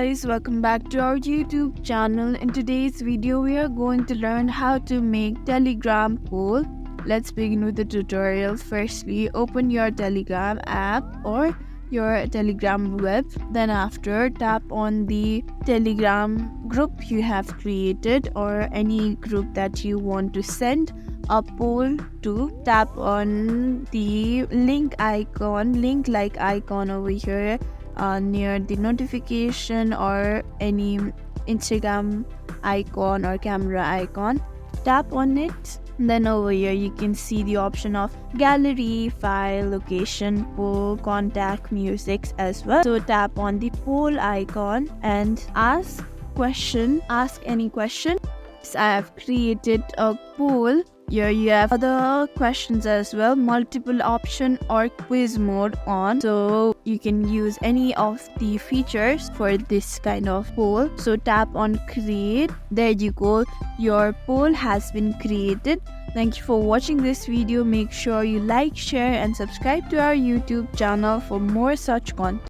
Guys, welcome back to our YouTube channel. In today's video we are going to learn how to make Telegram poll. Let's begin with the tutorial. Firstly, open your Telegram app or your Telegram web. Then after, tap on the Telegram group you have created or any group that you want to send a poll to. Tap on the link like icon over here near the notification or any Instagram icon or camera icon. Tap on it. Then over here you can see the option of gallery, file, location, poll, contact, music as well. So tap on the poll icon and ask any question. So I have created a poll. Here you have other questions as well, multiple option or quiz mode on, so you can use any of the features for this kind of poll. So tap on create. There you go, your poll has been created. Thank you for watching this video. Make sure you like, share and subscribe to our YouTube channel for more such content.